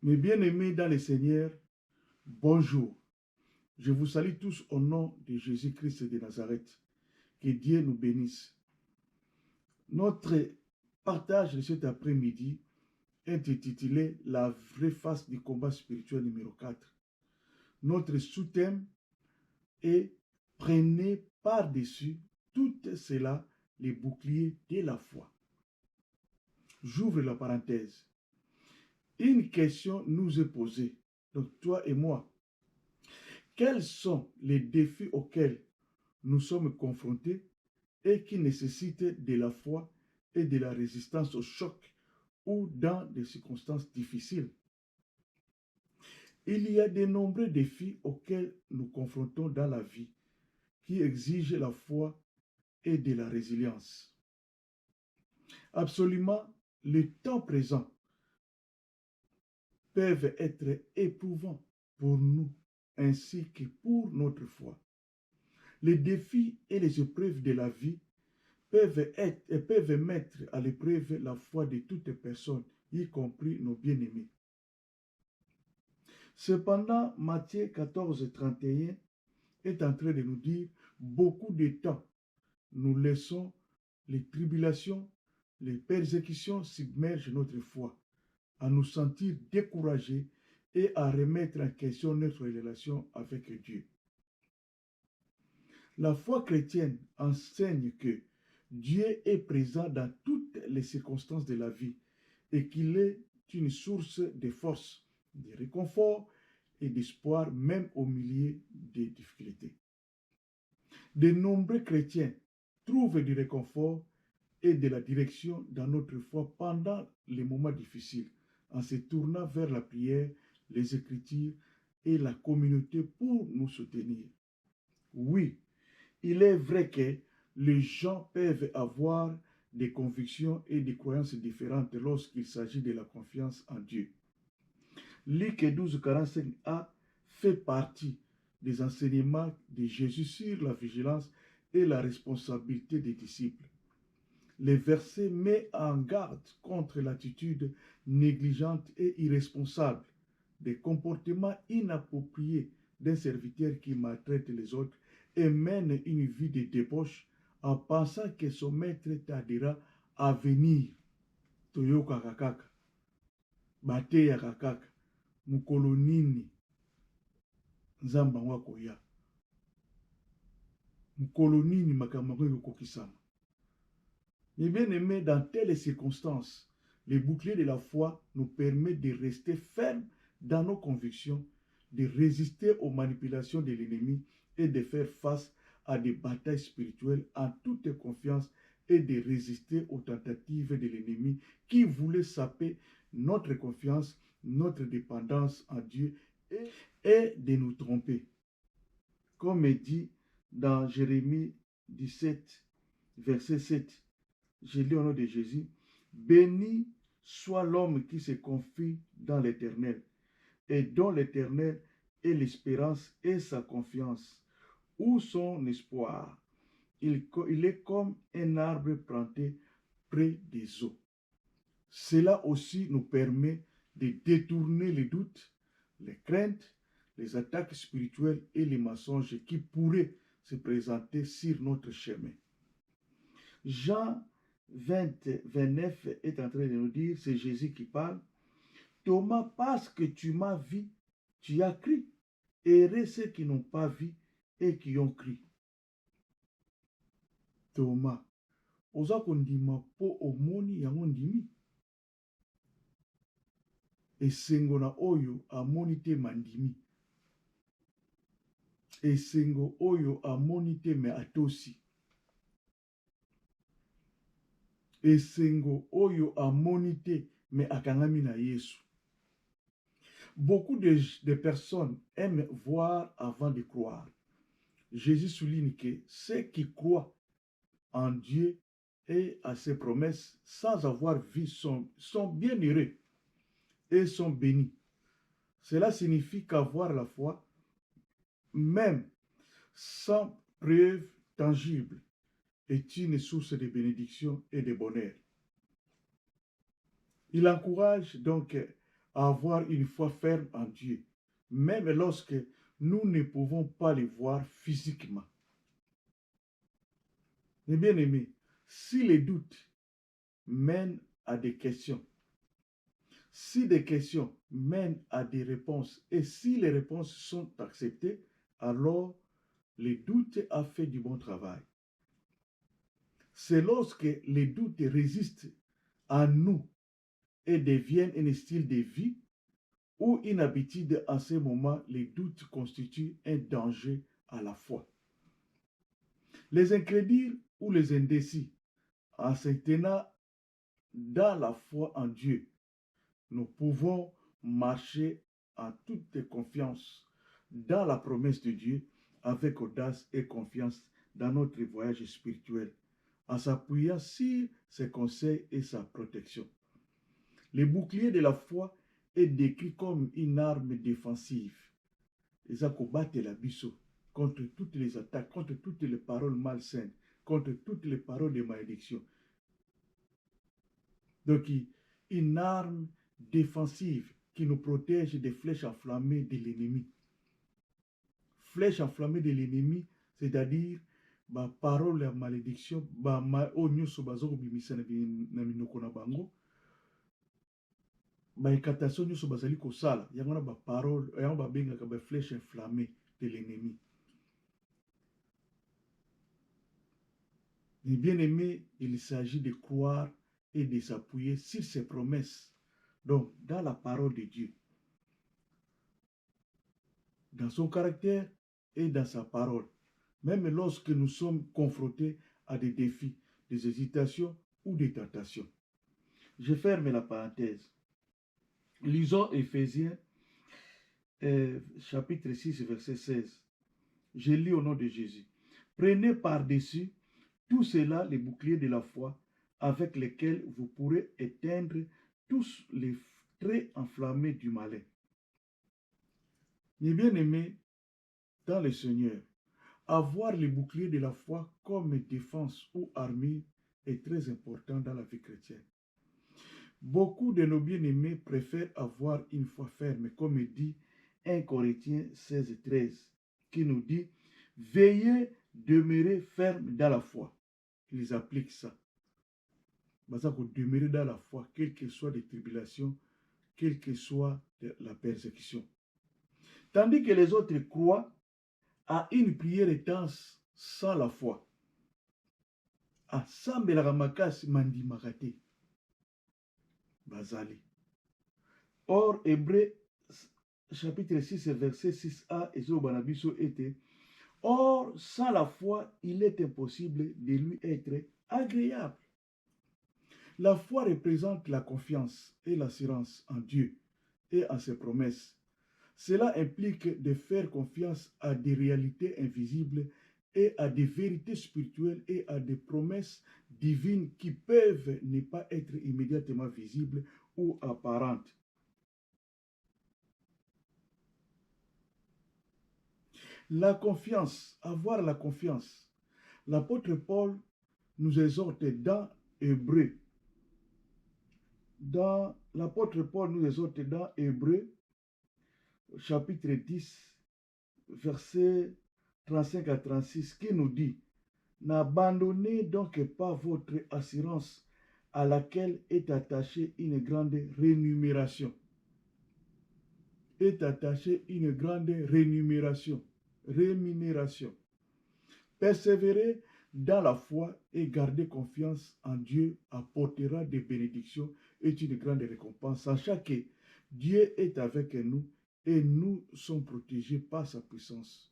Mes bien-aimés dans le Seigneur, bonjour. Je vous salue tous au nom de Jésus-Christ de Nazareth. Que Dieu nous bénisse. Notre partage de cet après-midi est intitulé La vraie face du combat spirituel numéro 4. Notre sous-thème est Prenez par-dessus tout cela les boucliers de la foi. J'ouvre la parenthèse. Une question nous est posée, donc toi et moi. Quels sont les défis auxquels nous sommes confrontés et qui nécessitent de la foi et de la résistance au choc ou dans des circonstances difficiles? Il y a de nombreux défis auxquels nous confrontons dans la vie qui exigent la foi et de la résilience. Absolument, le temps présent peuvent être éprouvants pour nous ainsi que pour notre foi. Les défis et les épreuves de la vie peuvent mettre à l'épreuve la foi de toutes personnes, y compris nos bien-aimés. Cependant, Matthieu 14, 31 est en train de nous dire, beaucoup de temps, nous laissons les tribulations, les persécutions submerger notre foi, à nous sentir découragés et à remettre en question notre relation avec Dieu. La foi chrétienne enseigne que Dieu est présent dans toutes les circonstances de la vie et qu'il est une source de force, de réconfort et d'espoir même au milieu des difficultés. De nombreux chrétiens trouvent du réconfort et de la direction dans notre foi pendant les moments difficiles en se tournant vers la prière, les Écritures et la communauté pour nous soutenir. Oui, il est vrai que les gens peuvent avoir des convictions et des croyances différentes lorsqu'il s'agit de la confiance en Dieu. Luc 12, 45a fait partie des enseignements de Jésus sur la vigilance et la responsabilité des disciples. Les versets mettent en garde contre l'attitude négligente et irresponsable, des comportements inappropriés d'un serviteur qui maltraite les autres et mène une vie de débauche en pensant que son maître tardera à venir. Toyoka kakaka, bateya kakaka, mukolo nini nzamba wako ya, mukolo nini makambo yokokisama. Mais bien aimé, dans telles circonstances, les boucliers de la foi nous permettent de rester fermes dans nos convictions, de résister aux manipulations de l'ennemi et de faire face à des batailles spirituelles en toute confiance et de résister aux tentatives de l'ennemi qui voulait saper notre confiance, notre dépendance en Dieu et de nous tromper. Comme est dit dans Jérémie 17, verset 7, je lis au nom de Jésus, béni soit l'homme qui se confie dans l'Éternel et dont l'Éternel est l'espérance et sa confiance, ou son espoir. Il est comme un arbre planté près des eaux. Cela aussi nous permet de détourner les doutes, les craintes, les attaques spirituelles et les mensonges qui pourraient se présenter sur notre chemin. Jean 20, 29 est en train de nous dire, c'est Jésus qui parle, Thomas, parce que tu m'as vu, tu as cru. Heureux ceux qui n'ont pas vu et qui ont cru. Thomas, oza kondima po omoni yango ndimi. Esengo na oyo amoni te mandimi. Esengo oyo amoni te me atosi. Esengo oyo amoni te me akangami na Yesu. Beaucoup de personnes aiment voir avant de croire. Jésus souligne que ceux qui croient en Dieu et à ses promesses sans avoir vu sont bien heureux et sont bénis. Cela signifie qu'avoir la foi, même sans preuve tangible, est une source de bénédiction et de bonheur. Il encourage donc à avoir une foi ferme en Dieu, même lorsque nous ne pouvons pas le voir physiquement. Mes bien-aimés, si les doutes mènent à des questions, si des questions mènent à des réponses, et si les réponses sont acceptées, alors le doute a fait du bon travail. C'est lorsque les doutes résistent à nous et deviennent un style de vie ou une habitude. En ce moment, les doutes constituent un danger à la foi. Les incrédules ou les indécis, en se tenant dans la foi en Dieu, nous pouvons marcher en toute confiance dans la promesse de Dieu avec audace et confiance dans notre voyage spirituel, en s'appuyant sur ses conseils et sa protection. Le bouclier de la foi est décrit comme une arme défensive. Ils ont combattu la biseau contre toutes les attaques, contre toutes les paroles malsaines, contre toutes les paroles de malédiction. Donc, une arme défensive qui nous protège des flèches enflammées de l'ennemi. Flèches enflammées de l'ennemi, c'est-à-dire ma parole de malédiction, ma onyoso bazo bimisa na minoko na bango. Baekatation nyonso bazali kosala yango na baparole yango babengaka baflèche inflammée de l'ennemi. Mais bien aimé, il s'agit de croire et de s'appuyer sur ses promesses, donc dans la parole de Dieu, dans son caractère et dans sa parole, même lorsque nous sommes confrontés à des défis, des hésitations ou des tentations. Je ferme la parenthèse. Lisons Éphésiens chapitre 6, verset 16. Je lis au nom de Jésus. Prenez par-dessus tout cela les boucliers de la foi avec lesquels vous pourrez éteindre tous les traits enflammés du malin. Mes bien-aimés, dans le Seigneur, avoir les boucliers de la foi comme défense ou armure est très important dans la vie chrétienne. Beaucoup de nos bien-aimés préfèrent avoir une foi ferme, comme dit 1 Corinthiens 16, 13, qui nous dit « Veillez, demeurez ferme dans la foi ». Ils appliquent ça. Parce que demeurer dans la foi, quelles que soient les tribulations, quelle que soit la persécution. Tandis que les autres croient à une prière intense sans la foi. À Sambela Ramakas Mandi Makate. Bazali. Or, Hébreu chapitre 6, verset 6a et Zobanabiso était. Or, sans la foi, il est impossible de lui être agréable. La foi représente la confiance et l'assurance en Dieu et en ses promesses. Cela implique de faire confiance à des réalités invisibles et à des vérités spirituelles et à des promesses divines qui peuvent ne pas être immédiatement visibles ou apparentes. La confiance, avoir la confiance. L'apôtre Paul nous exhorte dans Hébreu. L'apôtre Paul nous exhorte dans Hébreu, chapitre 10, versets 35 à 36, qui nous dit « N'abandonnez donc pas votre assurance à laquelle est attachée une grande rémunération. » Est attachée une grande rémunération. Persévérer dans la foi et garder confiance en Dieu apportera des bénédictions et une grande récompense, sachant que Dieu est avec nous et nous sommes protégés par sa puissance.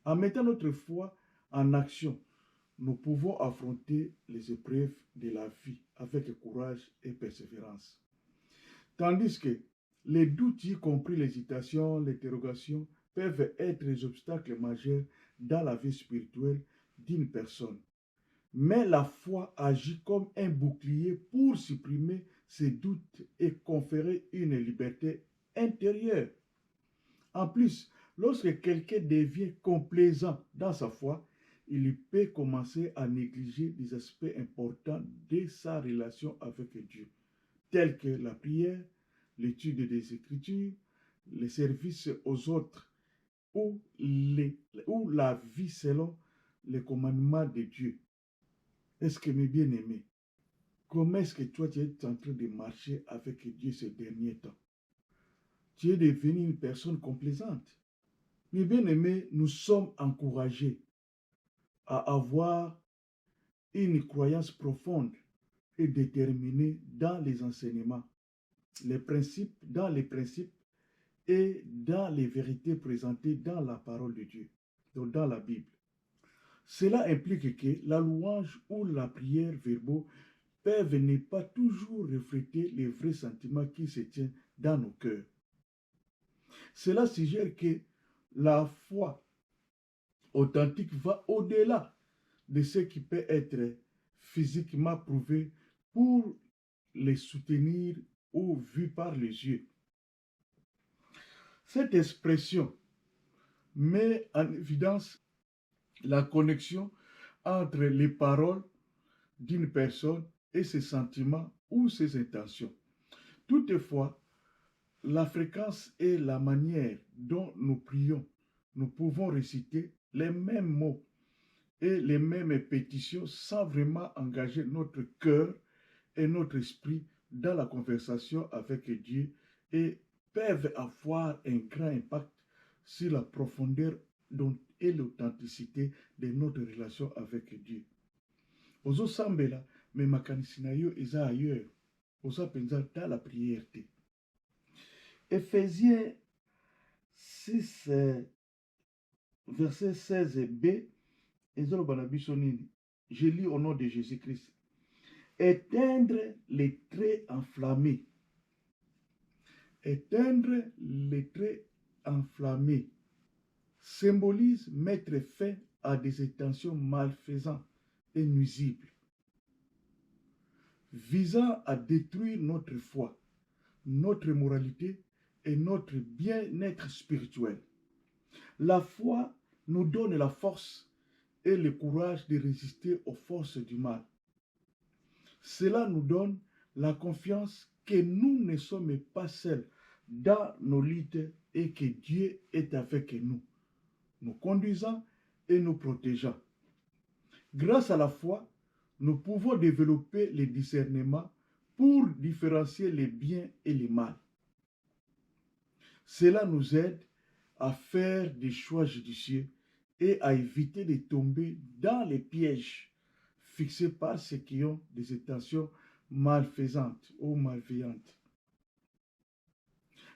En mettant notre foi en action, nous pouvons affronter les épreuves de la vie avec courage et persévérance. Tandis que les doutes, y compris l'hésitation, l'interrogation, peuvent être des obstacles majeurs dans la vie spirituelle d'une personne. Mais la foi agit comme un bouclier pour supprimer ces doutes et conférer une liberté intérieure. En plus, lorsque quelqu'un devient complaisant dans sa foi, il peut commencer à négliger des aspects importants de sa relation avec Dieu, tels que la prière, l'étude des Écritures, les services aux autres ou la vie selon les commandements de Dieu. Est-ce que mes bien-aimés, comment est-ce que toi tu es en train de marcher avec Dieu ces derniers temps? Tu es devenu une personne complaisante. Mes bien-aimés, nous sommes encouragés à avoir une croyance profonde et déterminée dans les enseignements, dans les principes et dans les vérités présentées dans la parole de Dieu, donc dans la Bible. Cela implique que la louange ou la prière verbaux peuvent ne pas toujours refléter les vrais sentiments qui se tiennent dans nos cœurs. Cela suggère que la foi authentique va au-delà de ce qui peut être physiquement prouvé pour les soutenir ou vu par les yeux. Cette expression met en évidence la connexion entre les paroles d'une personne et ses sentiments ou ses intentions. Toutefois, la fréquence et la manière dont nous prions, nous pouvons réciter les mêmes mots et les mêmes pétitions sans vraiment engager notre cœur et notre esprit dans la conversation avec Dieu et peuvent avoir un grand impact sur la profondeur et l'authenticité de notre relation avec Dieu. Ozosambela, mais makanisi na yo eza ailleurs. Oza penza dans la prière. Éphésiens 6, verset 16b, je lis au nom de Jésus-Christ. Éteindre les traits enflammés. Éteindre les traits enflammés symbolise mettre fin à des intentions malfaisantes et nuisibles, visant à détruire notre foi, notre moralité et notre bien-être spirituel. La foi nous donne la force et le courage de résister aux forces du mal. Cela nous donne la confiance que nous ne sommes pas seuls dans nos luttes et que Dieu est avec nous, nous conduisant et nous protégeant. Grâce à la foi, nous pouvons développer le discernement pour différencier les biens et les mal. Cela nous aide à faire des choix judicieux et à éviter de tomber dans les pièges fixés par ceux qui ont des intentions malfaisantes ou malveillantes.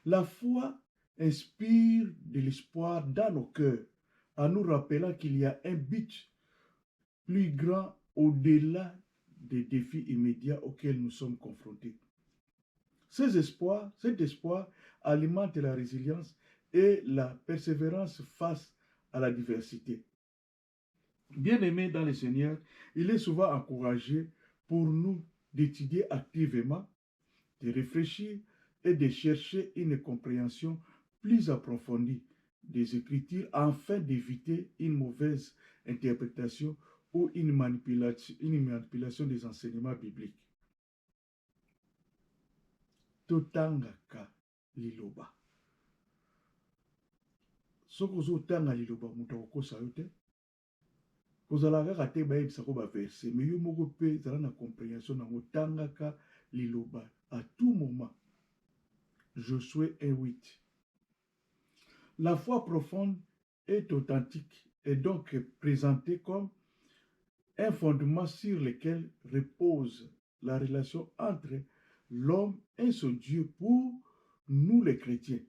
La foi inspire de l'espoir dans nos cœurs, en nous rappelant qu'il y a un but plus grand au-delà des défis immédiats auxquels nous sommes confrontés. Cet espoir alimente la résilience et la persévérance face à la diversité. Bien-aimés dans le Seigneur, il est souvent encouragé pour nous d'étudier activement, de réfléchir et de chercher une compréhension plus approfondie des Écritures afin d'éviter une mauvaise interprétation ou une manipulation des enseignements bibliques. Totangaka liloba. Soko zotanga liloba muta okosa yote. Kozala kaka te bayebisa ko ba verset, mais yo moko pe zala na compréhension nango tangaka liloba à tout moment. Josué 1:8. La foi profonde est authentique et donc présentée comme un fondement sur lequel repose la relation entre l'homme et son Dieu pour nous les chrétiens.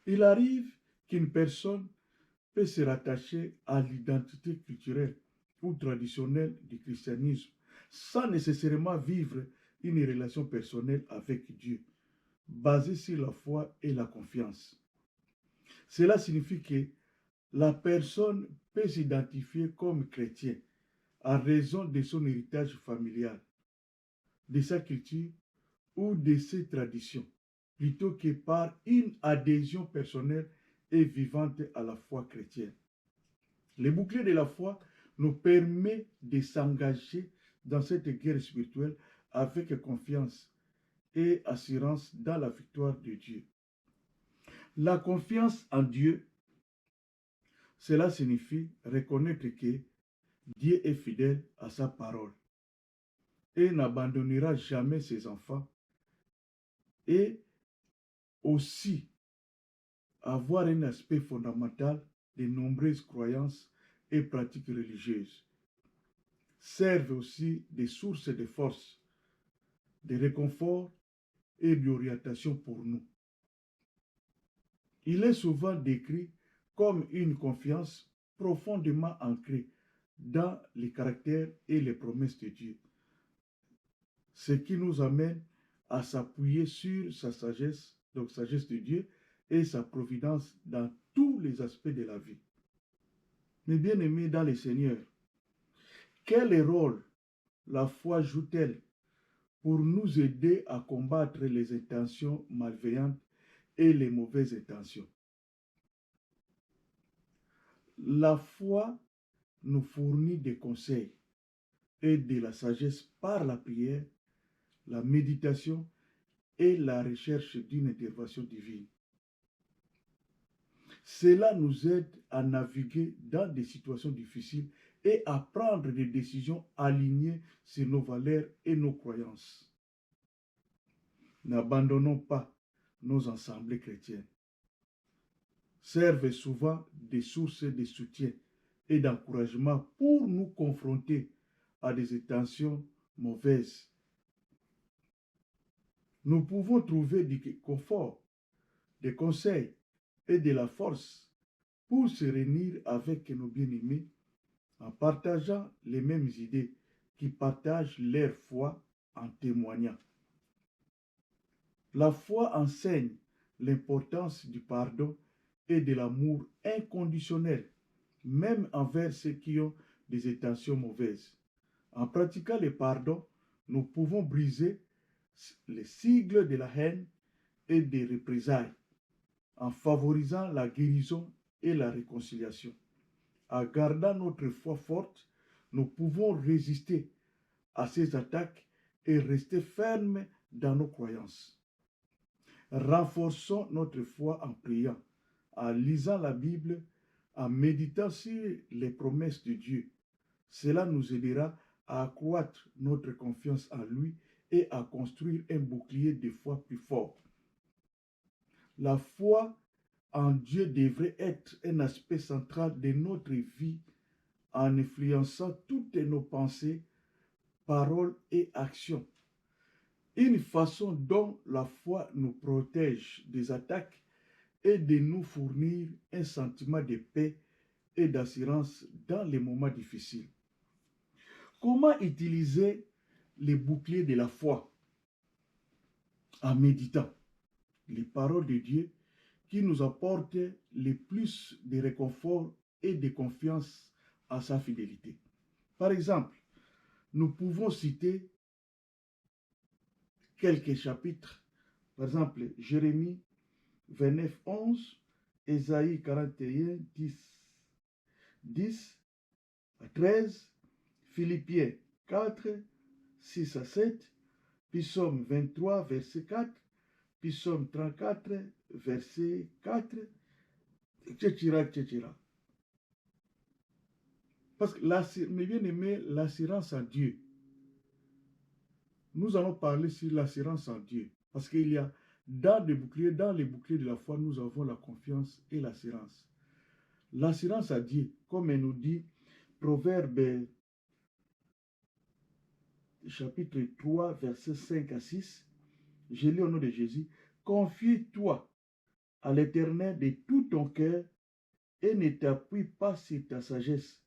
Il arrive qu'une personne peut se rattacher à l'identité culturelle ou traditionnelle du christianisme sans nécessairement vivre une relation personnelle avec Dieu, basée sur la foi et la confiance. Cela signifie que la personne peut s'identifier comme chrétien à raison de son héritage familial, de sa culture ou de ses traditions, plutôt que par une adhésion personnelle et vivante à la foi chrétienne. Le bouclier de la foi nous permet de s'engager dans cette guerre spirituelle avec confiance et assurance dans la victoire de Dieu. La confiance en Dieu, cela signifie reconnaître que Dieu est fidèle à sa parole et n'abandonnera jamais ses enfants, et aussi avoir un aspect fondamental des nombreuses croyances et pratiques religieuses servent aussi des sources de force, de réconfort et d'orientation pour nous. Il est souvent décrit comme une confiance profondément ancrée dans les caractères et les promesses de Dieu, ce qui nous amène à s'appuyer sur sa sagesse, donc sagesse de Dieu, et sa providence dans tous les aspects de la vie. Mes bien-aimés dans le Seigneur, quel rôle la foi joue-t-elle pour nous aider à combattre les intentions malveillantes et les mauvaises intentions? La foi nous fournit des conseils et de la sagesse par la prière, la méditation et la recherche d'une intervention divine. Cela nous aide à naviguer dans des situations difficiles et à prendre des décisions alignées sur nos valeurs et nos croyances. N'abandonnons pas nos assemblées chrétiennes. Servent souvent des sources de soutien et d'encouragement pour nous confronter à des intentions mauvaises. Nous pouvons trouver du confort, des conseils et de la force pour se réunir avec nos bien-aimés en partageant les mêmes idées qui partagent leur foi en témoignant. La foi enseigne l'importance du pardon et de l'amour inconditionnel, même envers ceux qui ont des intentions mauvaises. En pratiquant le pardon, nous pouvons briser les sigles de la haine et des représailles, en favorisant la guérison et la réconciliation. En gardant notre foi forte, nous pouvons résister à ces attaques et rester fermes dans nos croyances. Renforçons notre foi en priant, en lisant la Bible, en méditant sur les promesses de Dieu. Cela nous aidera à accroître notre confiance en lui et à construire un bouclier de foi plus fort. La foi en Dieu devrait être un aspect central de notre vie en influençant toutes nos pensées, paroles et actions. Une façon dont la foi nous protège des attaques est de nous fournir un sentiment de paix et d'assurance dans les moments difficiles. Comment utiliser les boucliers de la foi? En méditant les paroles de Dieu qui nous apportent le plus de réconfort et de confiance à sa fidélité. Par exemple, nous pouvons citer quelques chapitres. Par exemple, Jérémie 29, 11, Ésaïe 41, 10 à 13, Philippiens 4, 6 à 7, Psaume 23, verset 4, Psaume 34, verset 4, etc., etc. Parce que, mes bien-aimés, l'assurance en Dieu. Nous allons parler sur l'assurance en Dieu. Parce qu'il y a dans les boucliers de la foi, nous avons la confiance et l'assurance. L'assurance à Dieu, comme elle nous dit, Proverbe chapitre 3, versets 5 à 6, je lis au nom de Jésus, confie-toi à l'Éternel de tout ton cœur et ne t'appuie pas sur ta sagesse.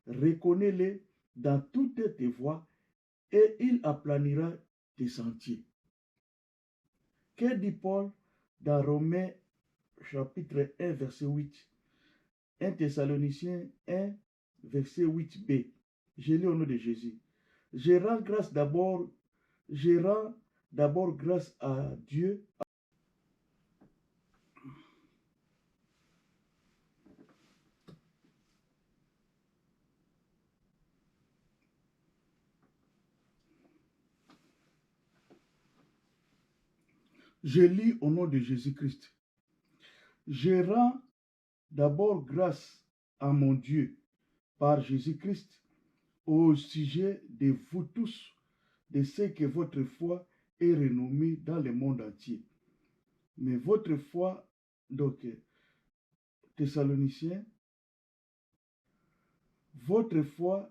Reconnais-le dans toutes tes voies et il aplanira tes sentiers. Que dit Paul dans Romains chapitre 1, verset 8, 1 Thessaloniciens 1, verset 8b. Je lis au nom de Jésus. Je rends d'abord grâce à Dieu. Je lis au nom de Jésus-Christ. Je rends d'abord grâce à mon Dieu par Jésus-Christ au sujet de vous tous, de ce que votre foi est renommée dans le monde entier. Mais votre foi, donc, Thessaloniciens, votre foi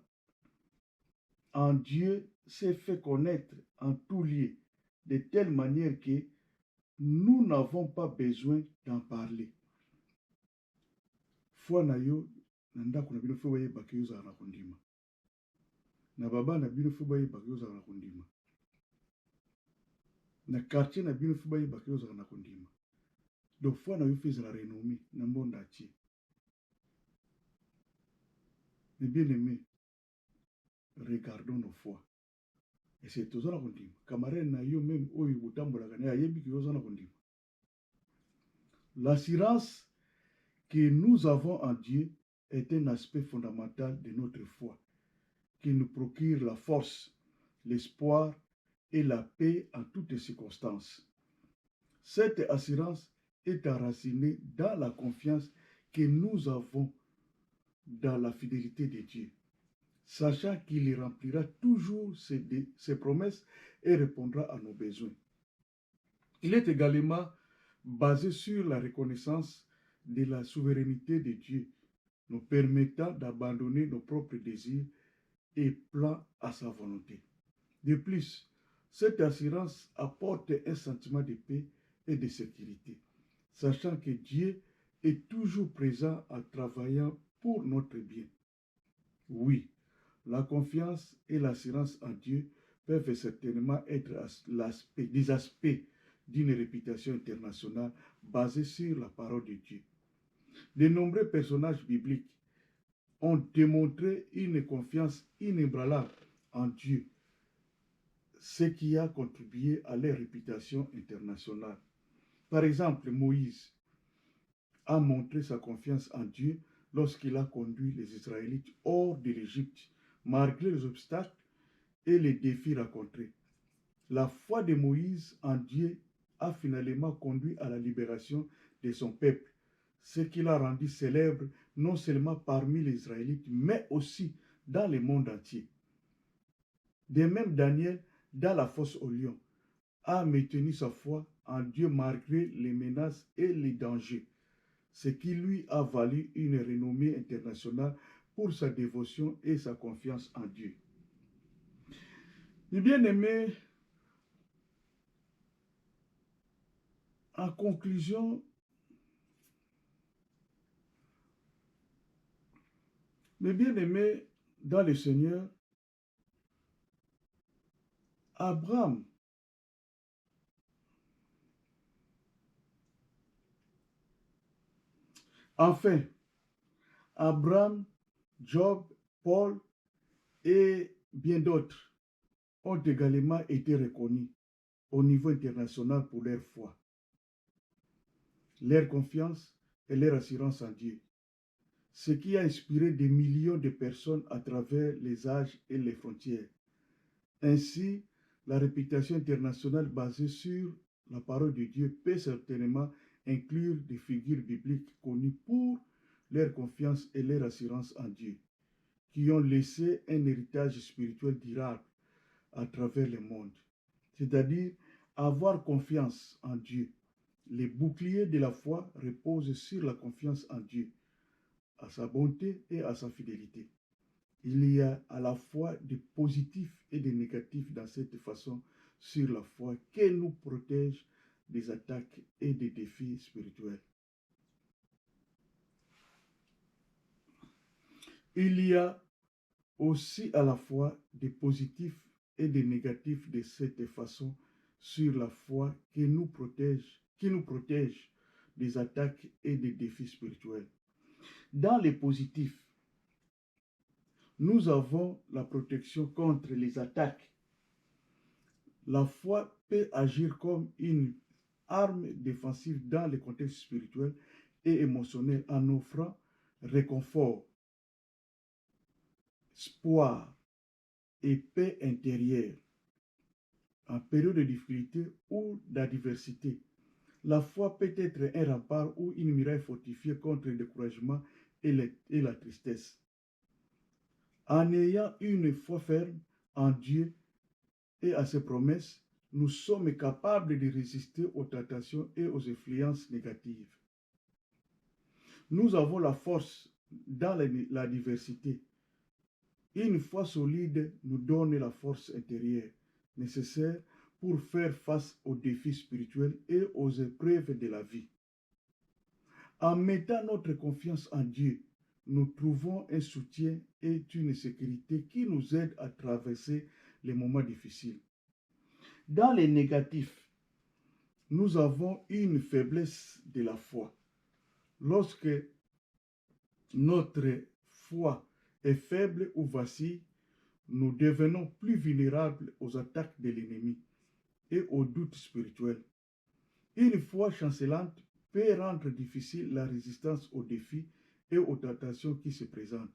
en Dieu s'est fait connaître en tout lieu, de telle manière que nous n'avons pas besoin d'en parler. Foi na yo, na ndako na bino fo bayeba ke yozala na kondima. Na baba na bino fo bayeba ke yozala na kondima. Na quartier na bino fo bayeba ke yozala na kondima. Donc foi na yo fo ezala renommé na monde entier. Mais bien aimé, regardons nos foi. Et c'est toza na kondima. Camarade na yo même oyo botambolaka na ayebi ke yozala na kondima. L'assurance que nous avons en Dieu est un aspect fondamental de notre foi, qui nous procure la force, l'espoir et la paix en toutes circonstances. Cette assurance est enracinée dans la confiance que nous avons dans la fidélité de Dieu, sachant qu'il remplira toujours ses promesses et répondra à nos besoins. Il est également basé sur la reconnaissance de la souveraineté de Dieu, nous permettant d'abandonner nos propres désirs et plans à sa volonté. De plus, cette assurance apporte un sentiment de paix et de sécurité, sachant que Dieu est toujours présent en travaillant pour notre bien. Oui, la confiance et l'assurance en Dieu peuvent certainement être des aspects d'une réputation internationale basée sur la parole de Dieu. De nombreux personnages bibliques ont démontré une confiance inébranlable en Dieu, ce qui a contribué à leur réputation internationale. Par exemple, Moïse a montré sa confiance en Dieu lorsqu'il a conduit les Israélites hors de l'Égypte, malgré les obstacles et les défis rencontrés. La foi de Moïse en Dieu a finalement conduit à la libération de son peuple, ce qui l'a rendu célèbre non seulement parmi les Israélites, mais aussi dans le monde entier. De même, Daniel, dans la fosse au lion, a maintenu sa foi en Dieu malgré les menaces et les dangers, ce qui lui a valu une renommée internationale pour sa dévotion et sa confiance en Dieu. Mes bien-aimés, en conclusion, mes bien-aimés dans le Seigneur, Abraham enfin, Abraham, Job, Paul et bien d'autres ont également été reconnus au niveau international pour leur foi, leur confiance et leur assurance en Dieu, ce qui a inspiré des millions de personnes à travers les âges et les frontières. Ainsi, la réputation internationale basée sur la parole de Dieu peut certainement inclure des figures bibliques connues pour leur confiance et leur assurance en Dieu, qui ont laissé un héritage spirituel durable à travers le monde. C'est-à-dire avoir confiance en Dieu. Les boucliers de la foi reposent sur la confiance en Dieu, à sa bonté et à sa fidélité. Il y a à la fois des positifs et des négatifs dans cette façon sur la foi qui nous protège des attaques et des défis spirituels. Il y a aussi à la fois des positifs et des négatifs de cette façon sur la foi qui nous protège des attaques et des défis spirituels. Dans les positifs, nous avons la protection contre les attaques. La foi peut agir comme une arme défensive dans le contexte spirituel et émotionnel en offrant réconfort, espoir et paix intérieure. en période de difficulté ou d'adversité. La foi peut être un rempart ou une muraille fortifiée contre le découragement et la tristesse. En ayant une foi ferme en Dieu et à ses promesses, nous sommes capables de résister aux tentations et aux influences négatives. Nous avons la force dans la diversité. Une foi solide nous donne la force intérieure nécessaire pour faire face aux défis spirituels et aux épreuves de la vie. En mettant notre confiance en Dieu, nous trouvons un soutien et une sécurité qui nous aident à traverser les moments difficiles. Dans les négatifs, nous avons une faiblesse de la foi. Lorsque notre foi est faible ou vacille, nous devenons plus vulnérables aux attaques de l'ennemi et aux doutes spirituels. Une foi chancelante peut rendre difficile la résistance aux défis et aux tentations qui se présentent.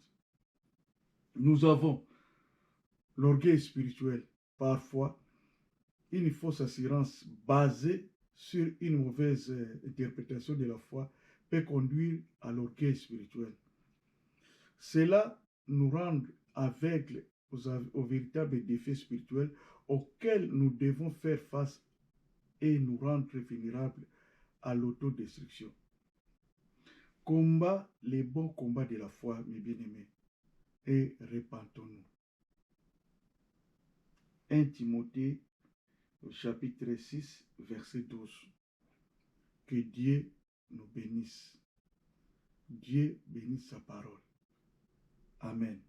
Nous avons l'orgueil spirituel. Parfois, une fausse assurance basée sur une mauvaise interprétation de la foi peut conduire à l'orgueil spirituel. Cela nous rend aveugles aux véritables défis spirituels auxquels nous devons faire face et nous rendre vulnérables à l'autodestruction. Combat les bons combats de la foi, mes bien-aimés, et repentons-nous. 1 Timothée, chapitre 6, verset 12. Que Dieu nous bénisse. Dieu bénisse sa parole. Amen.